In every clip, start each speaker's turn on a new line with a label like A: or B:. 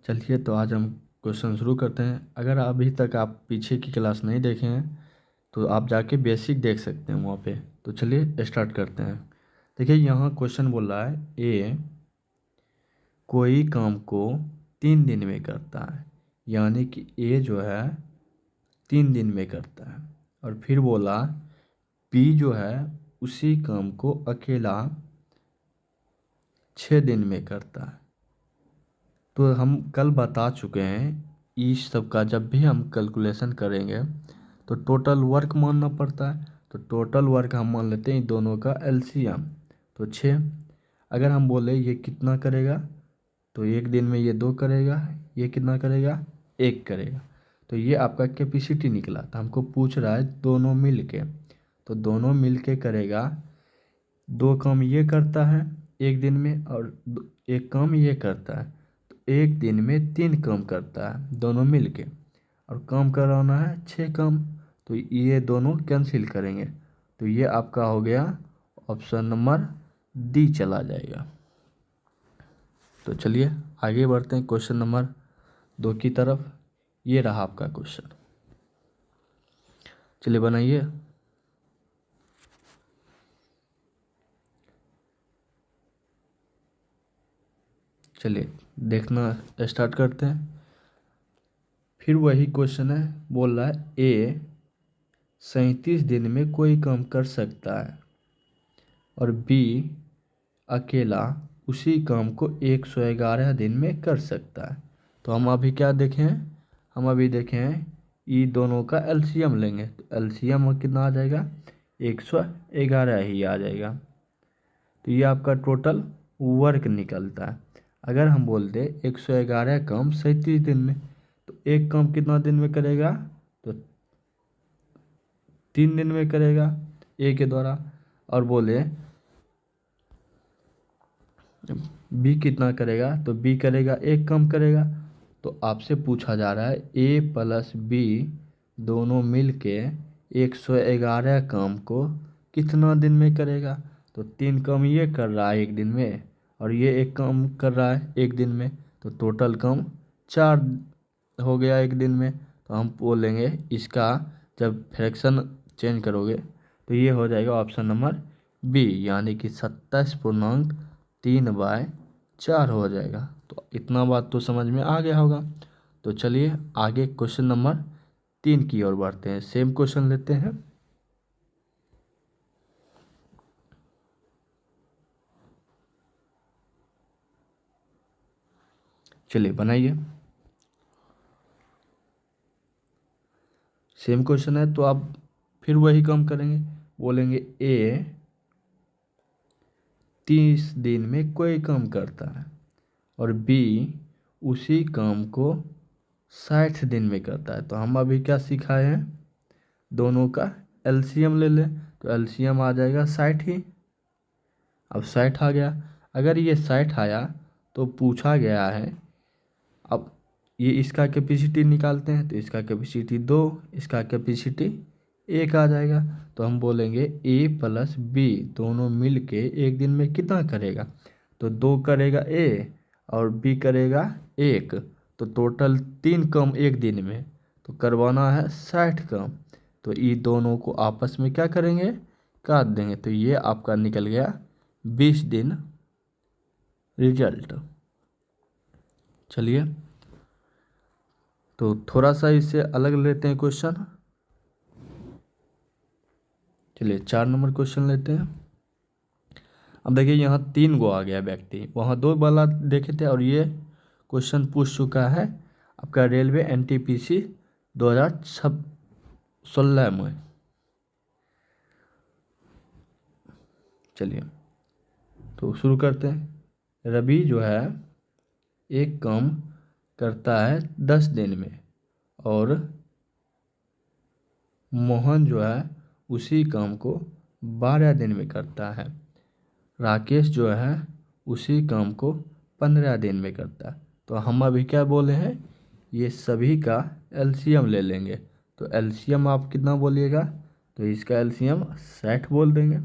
A: चलिए तो आज हम क्वेश्चन शुरू करते हैं। अगर अभी तक आप पीछे की क्लास नहीं देखे हैं तो आप जाके बेसिक देख सकते हैं वहाँ पे। तो चलिए स्टार्ट करते हैं। देखिए यहाँ क्वेश्चन बोल रहा है ए कोई काम को 3 दिन में करता है, यानी कि ए जो है 3 दिन में करता है। और फिर बोला बी जो है उसी काम को अकेला 6 दिन में करता है। तो हम कल बता चुके हैं इस सब का जब भी हम कैलकुलेशन करेंगे तो टोटल वर्क मानना पड़ता है। तो टोटल वर्क हम मान लेते हैं इन दोनों का एलसीएम। तो 6। अगर हम बोले ये कितना करेगा तो एक दिन में ये 2 करेगा, ये कितना करेगा 1 करेगा। तो ये आपका कैपेसिटी निकला। तो हमको पूछ रहा है दोनों मिल के, तो दोनों मिल के करेगा 2 काम ये करता है एक दिन में और एक काम ये करता है। तो एक दिन में 3 काम करता है दोनों मिल के, और काम कराना है 6 काम। तो ये दोनों कैंसिल करेंगे तो ये आपका हो गया ऑप्शन नंबर डी चला जाएगा। तो चलिए आगे बढ़ते हैं क्वेश्चन नंबर 2 की तरफ। ये रहा आपका क्वेश्चन, चलिए बनाइए। चलिए देखना स्टार्ट करते हैं। फिर वही क्वेश्चन है, बोल रहा है ए 37 दिन में कोई काम कर सकता है और बी अकेला उसी काम को 111 दिन में कर सकता है। तो हम अभी क्या देखें, हम अभी देखें ये दोनों का एलसीएम लेंगे। तो एलसीएम कितना आ जाएगा 111 ही आ जाएगा। तो ये आपका टोटल वर्क निकलता है। अगर हम बोल दें 111 काम 37 दिन में, तो एक काम कितना दिन में करेगा तो 3 दिन में करेगा ए के द्वारा। और बोले बी कितना करेगा तो बी करेगा 1 काम करेगा। तो आपसे पूछा जा रहा है ए प्लस बी दोनों मिल के 111 काम को कितना दिन में करेगा। तो 3 काम ये कर रहा है एक दिन में और ये 1 काम कर रहा है एक दिन में। तो टोटल काम 4 हो गया एक दिन में। तो हम बोलेंगे इसका जब फ्रैक्शन चेंज करोगे तो ये हो जाएगा ऑप्शन नंबर बी, यानी कि 27.3/4 हो जाएगा। तो इतना बात तो समझ में आ गया होगा। तो चलिए आगे क्वेश्चन नंबर 3 की ओर बढ़ते हैं। सेम क्वेश्चन लेते हैं। चलिए बनाइए। सेम क्वेश्चन है तो आप फिर वही काम करेंगे। बोलेंगे ए 30 दिन में कोई काम करता है और बी उसी काम को 60 दिन में करता है। तो हम अभी क्या सिखाए हैं, दोनों का एलसीएम ले लें। तो एलसीएम आ जाएगा 60 ही। अब 60 आ गया। अगर ये 60 आया तो पूछा गया है अब ये इसका कैपेसिटी निकालते हैं। तो इसका कैपेसिटी 2, इसका कैपेसिटी 1 आ जाएगा। तो हम बोलेंगे ए प्लस बी दोनों मिल के एक दिन में कितना करेगा। तो 2 करेगा ए और बी करेगा 1। तो टोटल 3 काम एक दिन में, तो करवाना है 60 काम। तो ये दोनों को आपस में क्या करेंगे, काट देंगे। तो ये आपका निकल गया 20 दिन रिजल्ट। चलिए तो थोड़ा सा इससे अलग लेते हैं क्वेश्चन। चलिए 4 नंबर क्वेश्चन लेते हैं। अब देखिए यहाँ 3 गो आ गया व्यक्ति, वहाँ 2 वाला देखे थे और ये क्वेश्चन पूछ चुका है आपका रेलवे एनटीपीसी 2016 में। चलिए तो शुरू करते हैं। रवि जो है एक काम करता है 10 दिन में और मोहन जो है उसी काम को 12 दिन में करता है। राकेश जो है उसी काम को 15 दिन में करता है। तो हम अभी क्या बोले हैं, ये सभी का एलसीएम ले लेंगे। तो एलसीएम आप कितना बोलिएगा, तो इसका एलसीएम 60 बोल देंगे।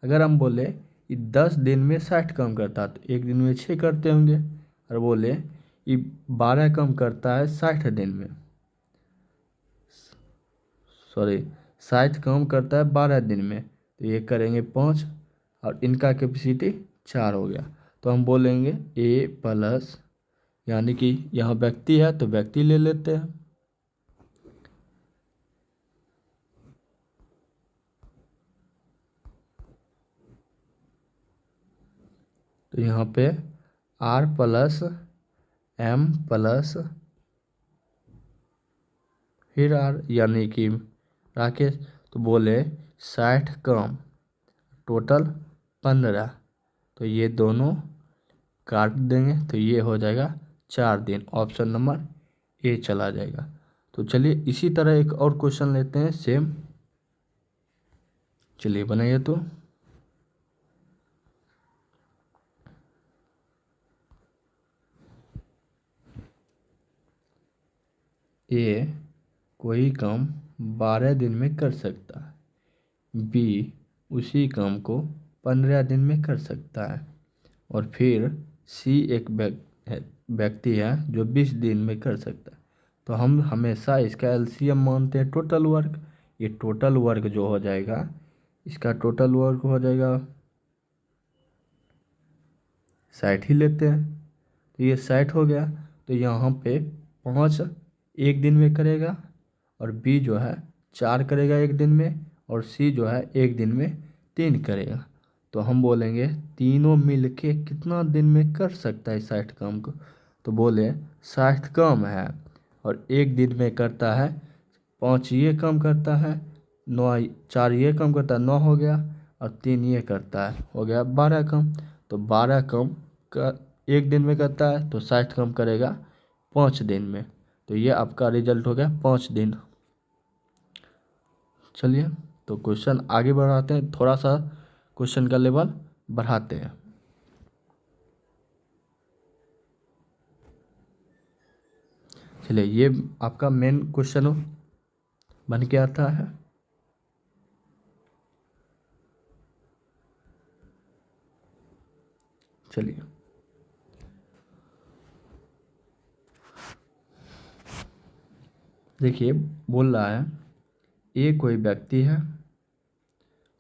A: अगर हम बोले ये 10 दिन में 60 काम करता है तो एक दिन में 6 करते होंगे। और बोले ये 12 काम करता है 60 दिन में, सॉरी 60 काम करता है 12 दिन में, तो ये करेंगे 5 और इनका कैपेसिटी 4 हो गया। तो हम बोलेंगे ए प्लस, यानी कि यहाँ व्यक्ति है तो व्यक्ति ले लेते हैं, तो यहाँ पे आर प्लस एम प्लस फिर आर, यानी कि राकेश। तो बोले 60 कम टोटल 15, तो ये दोनों काट देंगे तो ये हो जाएगा 4 दिन, ऑप्शन नंबर ए चला जाएगा। तो चलिए इसी तरह एक और क्वेश्चन लेते हैं सेम, चलिए बनाइए। तो ए कोई काम 12 दिन में कर सकता है, बी उसी काम को 15 दिन में कर सकता है, और फिर सी एक व्यक्ति है जो 20 दिन में कर सकता है। तो हम हमेशा इसका एलसीएम मानते हैं टोटल वर्क। ये टोटल वर्क जो हो जाएगा, इसका टोटल वर्क हो जाएगा 60 ही लेते हैं, तो ये 60 हो गया। तो यहाँ पे 5 एक दिन में करेगा, और बी जो है 4 करेगा एक दिन में, और सी जो है एक दिन में 3 करेगा। तो हम बोलेंगे तीनों मिल के कितना दिन में कर सकता है 60 काम को। तो बोले 60 काम है और एक दिन में करता है 5 ये काम करता है, 9 4 ये काम करता है 9 हो गया, और 3 ये करता है हो गया 12 काम। तो 12 काम का एक दिन में करता है, तो 60 काम करेगा 5 दिन में। तो ये आपका रिजल्ट हो गया 5 दिन। चलिए तो क्वेश्चन आगे बढ़ाते हैं, थोड़ा सा क्वेश्चन का लेवल बढ़ाते हैं। चलिए ये आपका मेन क्वेश्चन बन के आता है। चलिए देखिए, बोल रहा है ए कोई व्यक्ति है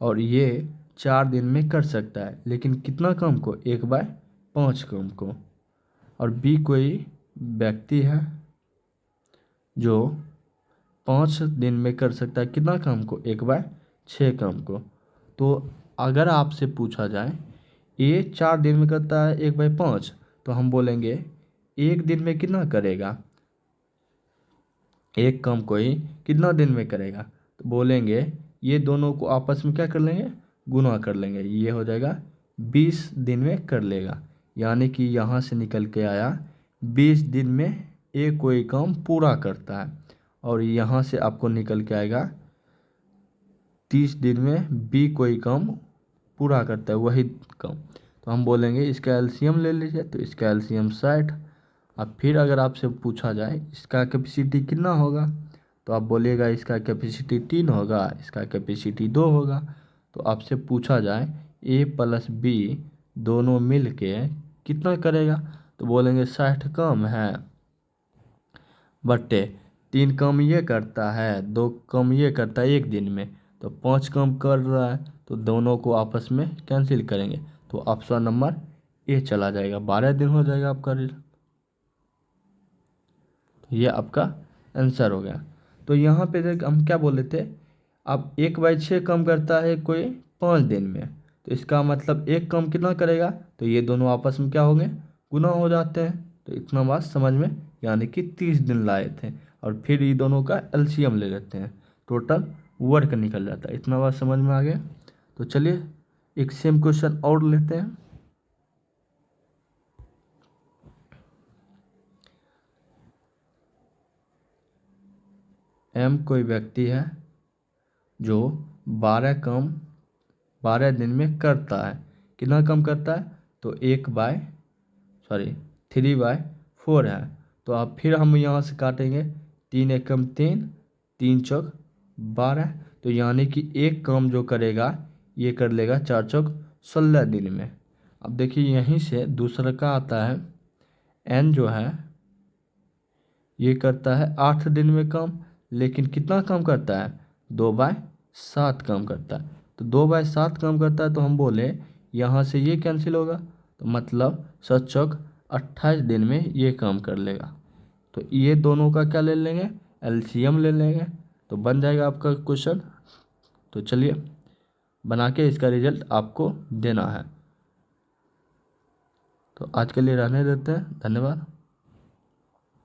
A: और ये 4 दिन में कर सकता है, लेकिन कितना काम को, 1/5 काम को। और बी कोई व्यक्ति है जो 5 दिन में कर सकता है कितना काम को, 1/6 काम को। तो अगर आपसे पूछा जाए ए 4 दिन में करता है 1/5, तो हम बोलेंगे एक दिन में कितना करेगा, एक काम को ही कितना दिन में करेगा। तो बोलेंगे ये दोनों को आपस में क्या कर लेंगे, गुना कर लेंगे, ये हो जाएगा 20 दिन में कर लेगा। यानी कि यहाँ से निकल के आया 20 दिन में ए कोई काम पूरा करता है, और यहाँ से आपको निकल के आएगा 30 दिन में बी कोई काम पूरा करता है वही काम। तो हम बोलेंगे इसका एलसीएम ले लीजिए, तो इसका एलसीएम 60। अब फिर अगर आपसे पूछा जाए इसका कैपेसिटी कितना होगा, तो आप बोलिएगा इसका कैपेसिटी 3 होगा, इसका कैपेसिटी 2 होगा। तो आपसे पूछा जाए ए प्लस बी दोनों मिल के कितना करेगा, तो बोलेंगे 60 कम है बटे 3 कम ये करता है, 2 कम ये करता है एक दिन में, तो 5 कम कर रहा है, तो दोनों को आपस में कैंसिल करेंगे, तो ऑप्शन नंबर ए चला जाएगा, 12 दिन हो जाएगा आपका। ये आपका आंसर हो गया। तो यहाँ पे देख हम क्या बोले थे, अब 1/6 कम करता है कोई 5 दिन में, तो इसका मतलब एक कम कितना करेगा, तो ये दोनों आपस में क्या होंगे, गुना हो जाते हैं। तो इतना बात समझ में, यानी कि 30 दिन लाए थे, और फिर ये दोनों का एलसीएम ले लेते हैं, टोटल वर्क निकल जाता है। इतना बात समझ में आ गया। तो चलिए एक सेम क्वेश्चन और लेते हैं। एम कोई व्यक्ति है जो 12 दिन में करता है, कितना कम करता है, तो 3/4 है। तो अब फिर हम यहाँ से काटेंगे, 3 एकम 3, 3 चौक 12, तो यानी कि एक काम जो करेगा ये कर लेगा 4 चौक 16 दिन में। अब देखिए यहीं से दूसरा का आता है, एन जो है ये करता है 8 दिन में काम, लेकिन कितना काम करता है? 2/7 काम करता है। तो 2/7 काम करता है, तो हम बोले यहाँ से ये कैंसिल होगा, तो मतलब 7 चौक 28 दिन में ये काम कर लेगा। तो ये दोनों का क्या ले लेंगे? एलसीएम ले लेंगे, तो बन जाएगा आपका क्वेश्चन। तो चलिए बना के इसका रिजल्ट आपको देना है। तो आज के लिए रहने देते हैं, धन्यवाद।